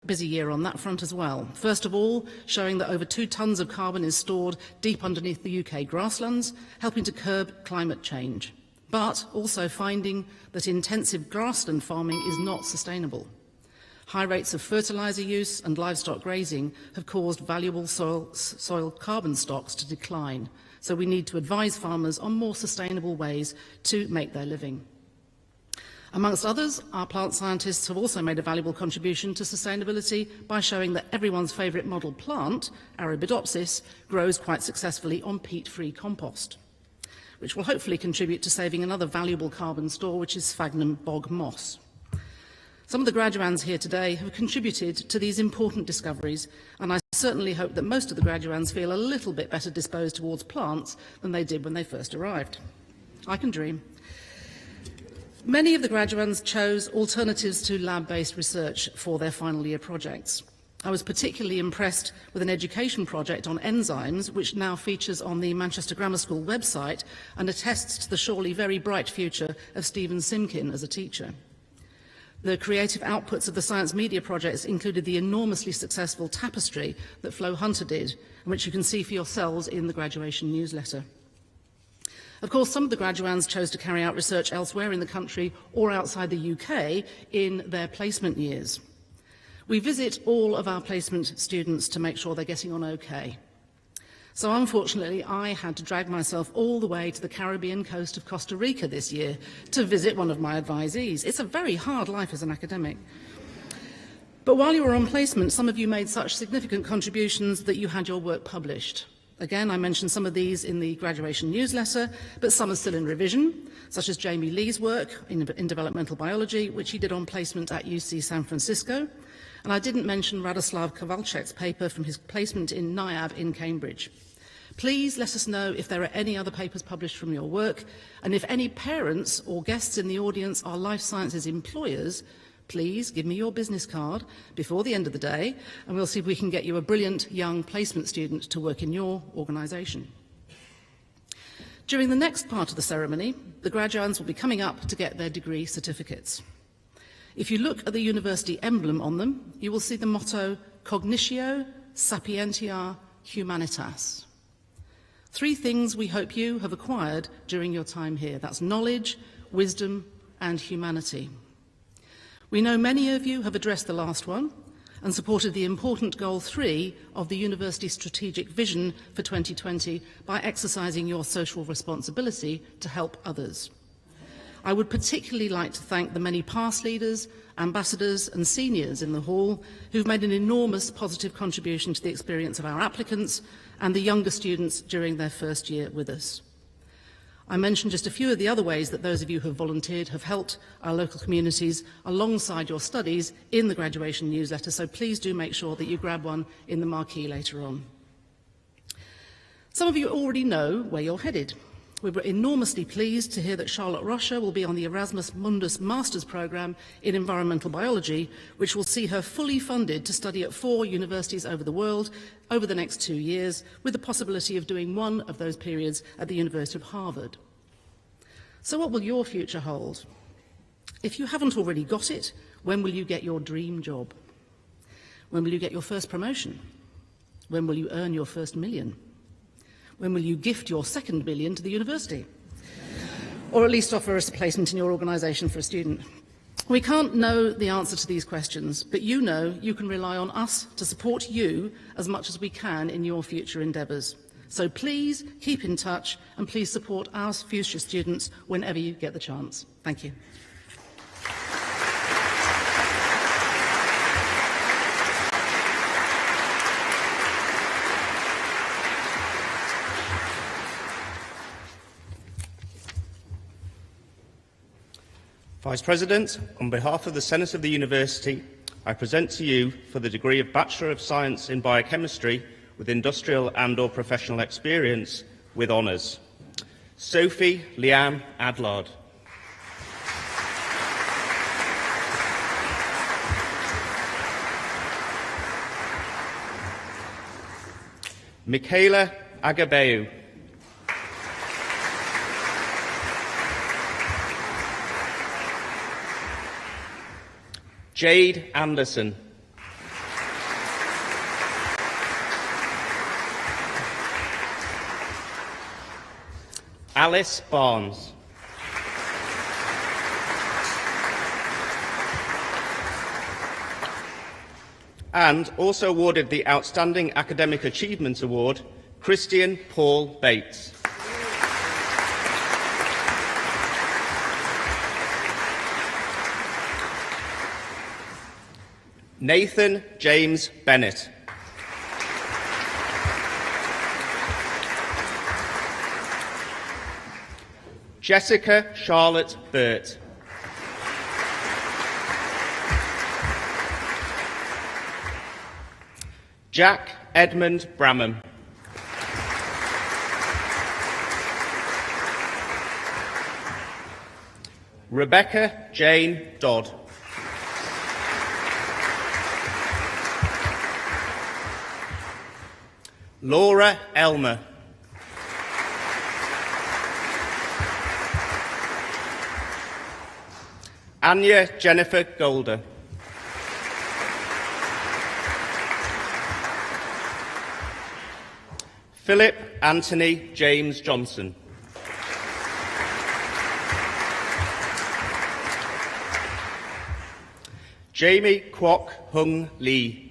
busy year on that front as well. First of all, showing that over 2 tonnes of carbon is stored deep underneath the UK grasslands, helping to curb climate change. But also finding that intensive grassland farming is not sustainable. High rates of fertiliser use and livestock grazing have caused valuable soil carbon stocks to decline, so we need to advise farmers on more sustainable ways to make their living. Amongst others, our plant scientists have also made a valuable contribution to sustainability by showing that everyone's favourite model plant, Arabidopsis, grows quite successfully on peat-free compost, which will hopefully contribute to saving another valuable carbon store, which is sphagnum bog moss. Some of the graduands here today have contributed to these important discoveries, and I certainly hope that most of the graduands feel a little bit better disposed towards plants than they did when they first arrived. I can dream. Many of the graduands chose alternatives to lab-based research for their final year projects. I was particularly impressed with an education project on enzymes, which now features on the Manchester Grammar School website and attests to the surely very bright future of Stephen Simkin as a teacher. The creative outputs of the science media projects included the enormously successful tapestry that Flo Hunter did, which you can see for yourselves in the graduation newsletter. Of course, some of the graduands chose to carry out research elsewhere in the country or outside the UK in their placement years. We visit all of our placement students to make sure they're getting on okay. So unfortunately, I had to drag myself all the way to the Caribbean coast of Costa Rica this year to visit one of my advisees. It's a very hard life as an academic. But while you were on placement, some of you made such significant contributions that you had your work published. Again, I mentioned some of these in the graduation newsletter, but some are still in revision, such as Jamie Lee's work in developmental biology, which he did on placement at UC San Francisco. And I didn't mention Radoslav Kowalczyk's paper from his placement in NIAB in Cambridge. Please let us know if there are any other papers published from your work, and if any parents or guests in the audience are life sciences employers, please give me your business card before the end of the day, and we'll see if we can get you a brilliant young placement student to work in your organisation. During the next part of the ceremony, the graduands will be coming up to get their degree certificates. If you look at the university emblem on them, you will see the motto, Cognitio Sapientia Humanitas. 3 things we hope you have acquired during your time here. That's knowledge, wisdom, and humanity. We know many of you have addressed the last one and supported the important Goal 3 of the University Strategic Vision for 2020 by exercising your social responsibility to help others. I would particularly like to thank the many past leaders, ambassadors and seniors in the hall who've made an enormous positive contribution to the experience of our applicants and the younger students during their first year with us. I mentioned just a few of the other ways that those of you who have volunteered have helped our local communities alongside your studies in the graduation newsletter, so please do make sure that you grab one in the marquee later on. Some of you already know where you're headed. We were enormously pleased to hear that Charlotte Rocha will be on the Erasmus Mundus Master's Programme in Environmental Biology, which will see her fully funded to study at 4 universities over the world over the next 2 years, with the possibility of doing one of those periods at the University of Harvard. So what will your future hold? If you haven't already got it, when will you get your dream job? When will you get your first promotion? When will you earn your first million? When will you gift your second million to the university? Or at least offer us a placement in your organisation for a student? We can't know the answer to these questions, but you know you can rely on us to support you as much as we can in your future endeavours. So please keep in touch and please support our future students whenever you get the chance. Thank you. Vice-President, on behalf of the Senate of the University, I present to you for the degree of Bachelor of Science in Biochemistry with industrial and/or professional experience with honours, Sophie Liam Adlard. Michaela Agabeu. Jade Anderson. Alice Barnes. And also awarded the Outstanding Academic Achievement Award, Christian Paul Bates. Nathan James Bennett. Jessica Charlotte Burt. Jack Edmund Bramham. Rebecca Jane Dodd. Laura Elmer. Anya Jennifer Golder. Philip Anthony James Johnson. Jamie Kwok Hung Lee.